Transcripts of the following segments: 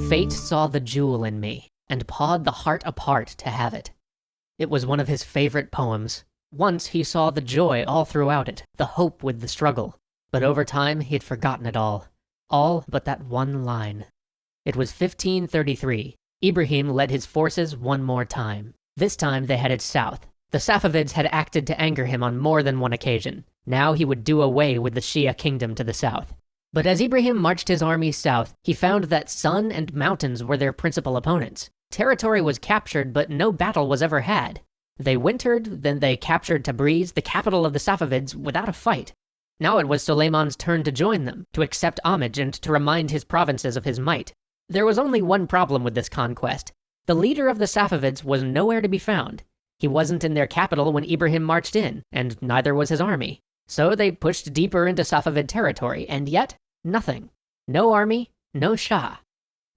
Fate saw the jewel in me, and pawed the heart apart to have it. It was one of his favorite poems. Once he saw the joy all throughout it, the hope with the struggle. But over time, he had forgotten it all. All but that one line. It was 1533. Ibrahim led his forces one more time. This time they headed south. The Safavids had acted to anger him on more than one occasion. Now he would do away with the Shia kingdom to the south. But as Ibrahim marched his army south, he found that sun and mountains were their principal opponents. Territory was captured, but no battle was ever had. They wintered, then they captured Tabriz, the capital of the Safavids, without a fight. Now it was Suleiman's turn to join them, to accept homage and to remind his provinces of his might. There was only one problem with this conquest. The leader of the Safavids was nowhere to be found. He wasn't in their capital when Ibrahim marched in, and neither was his army. So they pushed deeper into Safavid territory, and yet, nothing. No army, no Shah.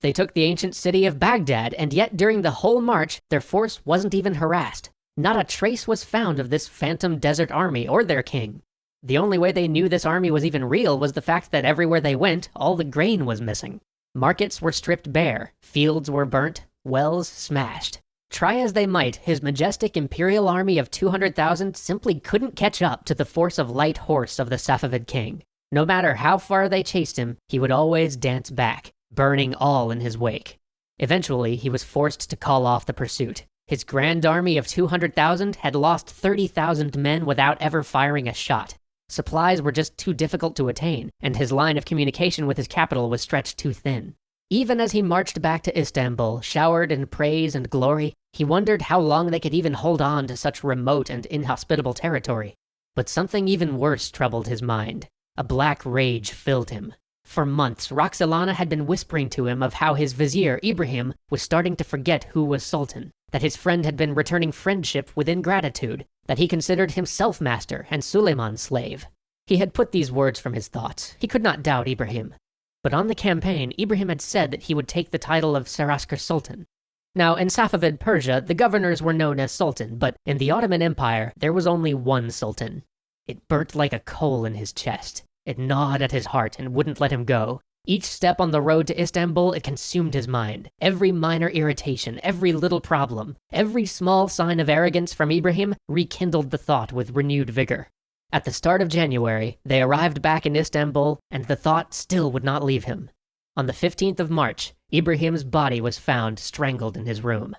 They took the ancient city of Baghdad, and yet during the whole march, their force wasn't even harassed. Not a trace was found of this phantom desert army or their king. The only way they knew this army was even real was the fact that everywhere they went, all the grain was missing. Markets were stripped bare, fields were burnt, wells smashed. Try as they might, his majestic imperial army of 200,000 simply couldn't catch up to the force of light horse of the Safavid king. No matter how far they chased him, he would always dance back, burning all in his wake. Eventually, he was forced to call off the pursuit. His grand army of 200,000 had lost 30,000 men without ever firing a shot. Supplies were just too difficult to attain, and his line of communication with his capital was stretched too thin. Even as he marched back to Istanbul, showered in praise and glory, he wondered how long they could even hold on to such remote and inhospitable territory. But something even worse troubled his mind. A black rage filled him. For months, Roxelana had been whispering to him of how his vizier, Ibrahim, was starting to forget who was sultan, that his friend had been returning friendship with ingratitude, that he considered himself master and Suleiman slave. He had put these words from his thoughts. He could not doubt Ibrahim. But on the campaign, Ibrahim had said that he would take the title of Saraskar Sultan. Now, in Safavid Persia, the governors were known as sultan, but in the Ottoman Empire, there was only one sultan. It burnt like a coal in his chest. It gnawed at his heart and wouldn't let him go. Each step on the road to Istanbul, it consumed his mind. Every minor irritation, every little problem, every small sign of arrogance from Ibrahim rekindled the thought with renewed vigor. At the start of January, they arrived back in Istanbul, and the thought still would not leave him. On the 15th of March, Ibrahim's body was found strangled in his room.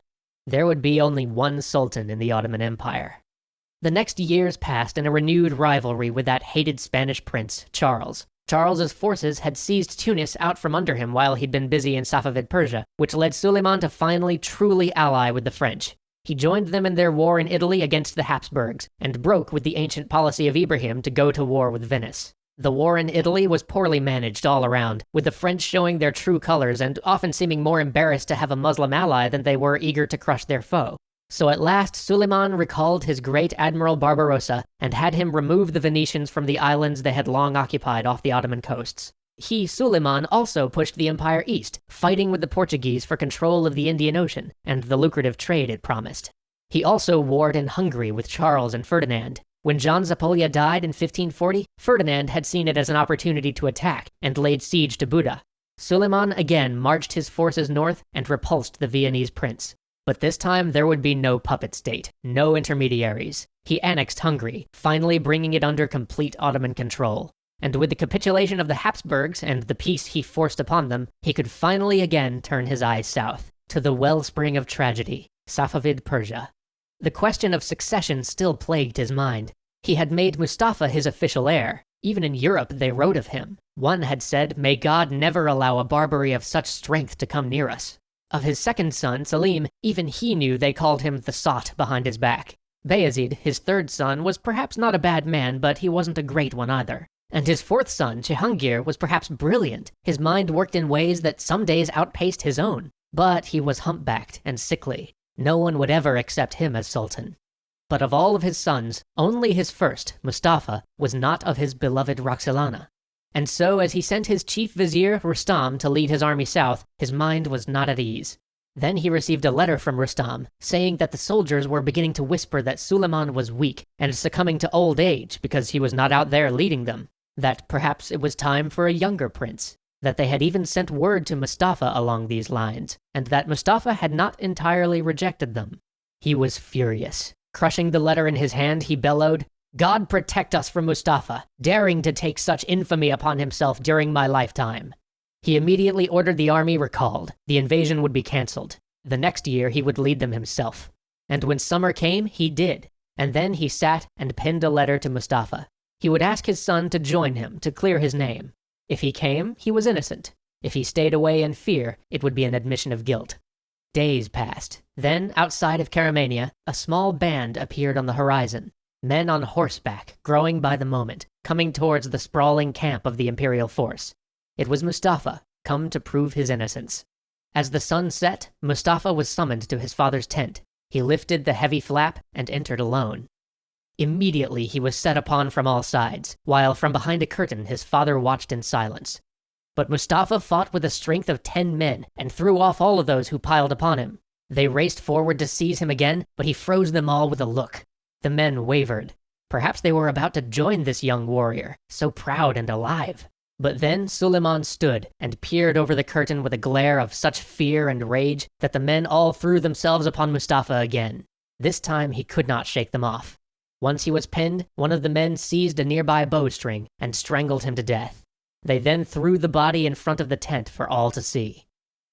There would be only one sultan in the Ottoman Empire. The next years passed in a renewed rivalry with that hated Spanish prince, Charles. Charles's forces had seized Tunis out from under him while he'd been busy in Safavid Persia, which led Suleiman to finally truly ally with the French. He joined them in their war in Italy against the Habsburgs, and broke with the ancient policy of Ibrahim to go to war with Venice. The war in Italy was poorly managed all around, with the French showing their true colors and often seeming more embarrassed to have a Muslim ally than they were eager to crush their foe. So at last, Suleiman recalled his great Admiral Barbarossa and had him remove the Venetians from the islands they had long occupied off the Ottoman coasts. He, Suleiman, also pushed the empire east, fighting with the Portuguese for control of the Indian Ocean and the lucrative trade it promised. He also warred in Hungary with Charles and Ferdinand. When John Zápolya died in 1540, Ferdinand had seen it as an opportunity to attack and laid siege to Buda. Suleiman again marched his forces north and repulsed the Viennese prince. But this time there would be no puppet state, no intermediaries. He annexed Hungary, finally bringing it under complete Ottoman control. And with the capitulation of the Habsburgs and the peace he forced upon them, he could finally again turn his eyes south, to the wellspring of tragedy, Safavid Persia. The question of succession still plagued his mind. He had made Mustafa his official heir. Even in Europe they wrote of him. One had said, "May God never allow a Barbary of such strength to come near us." Of his second son, Selim, even he knew they called him the sot behind his back. Bayezid, his third son, was perhaps not a bad man, but he wasn't a great one either. And his fourth son, Cihangir, was perhaps brilliant. His mind worked in ways that some days outpaced his own. But he was humpbacked and sickly. No one would ever accept him as sultan. But of all of his sons, only his first, Mustafa, was not of his beloved Roxelana. And so, as he sent his chief vizier, Rustam, to lead his army south, his mind was not at ease. Then he received a letter from Rustam, saying that the soldiers were beginning to whisper that Suleiman was weak and succumbing to old age because he was not out there leading them, that perhaps it was time for a younger prince. that they had even sent word to Mustafa along these lines, and that Mustafa had not entirely rejected them. He was furious. Crushing the letter in his hand, he bellowed, "God protect us from Mustafa, daring to take such infamy upon himself during my lifetime." He immediately ordered the army recalled. The invasion would be cancelled. The next year he would lead them himself. And when summer came, he did. And then he sat and penned a letter to Mustafa. He would ask his son to join him to clear his name. If he came, he was innocent. If he stayed away in fear, it would be an admission of guilt. Days passed. Then, outside of Karamania, a small band appeared on the horizon. Men on horseback, growing by the moment, coming towards the sprawling camp of the imperial force. It was Mustafa, come to prove his innocence. As the sun set, Mustafa was summoned to his father's tent. He lifted the heavy flap and entered alone. Immediately he was set upon from all sides, while from behind a curtain his father watched in silence. But Mustafa fought with the strength of 10 men and threw off all of those who piled upon him. They raced forward to seize him again, but he froze them all with a look. The men wavered. Perhaps they were about to join this young warrior, so proud and alive. But then Suleiman stood and peered over the curtain with a glare of such fear and rage that the men all threw themselves upon Mustafa again. This time he could not shake them off. Once he was pinned, one of the men seized a nearby bowstring and strangled him to death. They then threw the body in front of the tent for all to see.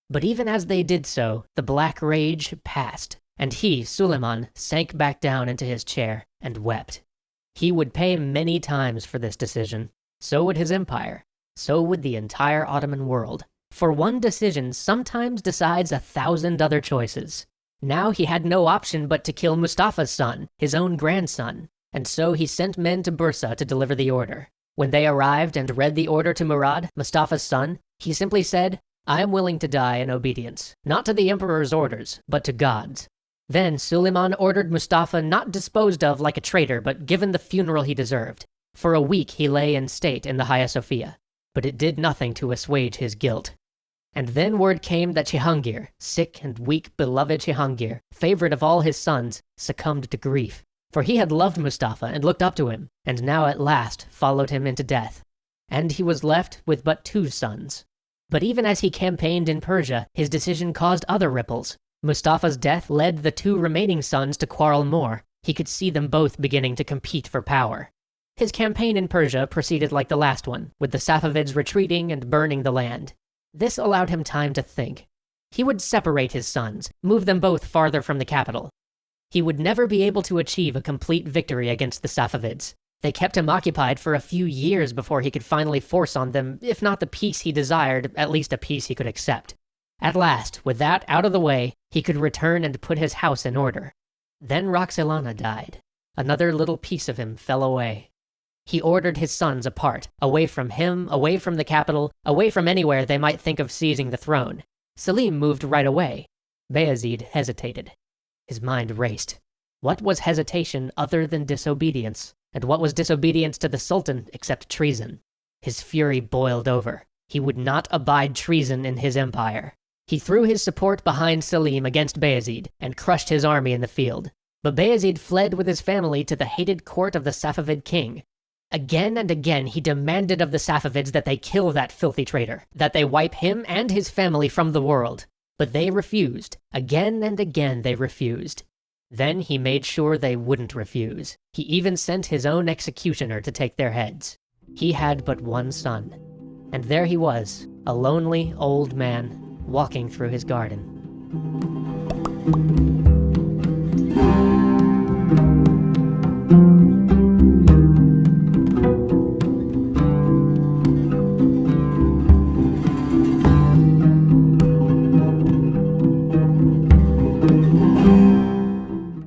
But even as they did so, the black rage passed, and he, Suleiman, sank back down into his chair and wept. He would pay many times for this decision. So would his empire. So would the entire Ottoman world. For one decision sometimes decides 1,000 other choices. Now he had no option but to kill Mustafa's son, his own grandson, and so he sent men to Bursa to deliver the order. When they arrived and read the order to Murad, Mustafa's son, he simply said, "I am willing to die in obedience, not to the emperor's orders, but to God's." Then Suleiman ordered Mustafa not disposed of like a traitor, but given the funeral he deserved. For a week he lay in state in the Hagia Sophia, but it did nothing to assuage his guilt. And then word came that Cihangir, sick and weak beloved Cihangir, favorite of all his sons, succumbed to grief. For he had loved Mustafa and looked up to him, and now at last followed him into death. And he was left with but 2 sons. But even as he campaigned in Persia, his decision caused other ripples. Mustafa's death led the 2 remaining sons to quarrel more. He could see them both beginning to compete for power. His campaign in Persia proceeded like the last one, with the Safavids retreating and burning the land. This allowed him time to think. He would separate his sons, move them both farther from the capital. He would never be able to achieve a complete victory against the Safavids. They kept him occupied for a few years before he could finally force on them, if not the peace he desired, at least a peace he could accept. At last, with that out of the way, he could return and put his house in order. Then Roxelana died. Another little piece of him fell away. He ordered his sons apart, away from him, away from the capital, away from anywhere they might think of seizing the throne. Selim moved right away. Bayezid hesitated. His mind raced. What was hesitation other than disobedience? And what was disobedience to the Sultan except treason? His fury boiled over. He would not abide treason in his empire. He threw his support behind Selim against Bayezid and crushed his army in the field. But Bayezid fled with his family to the hated court of the Safavid king. Again and again he demanded of the Safavids that they kill that filthy traitor, that they wipe him and his family from the world. But they refused. Again and again they refused. Then he made sure they wouldn't refuse. He even sent his own executioner to take their heads. He had but 1 son. And there he was, a lonely old man, walking through his garden.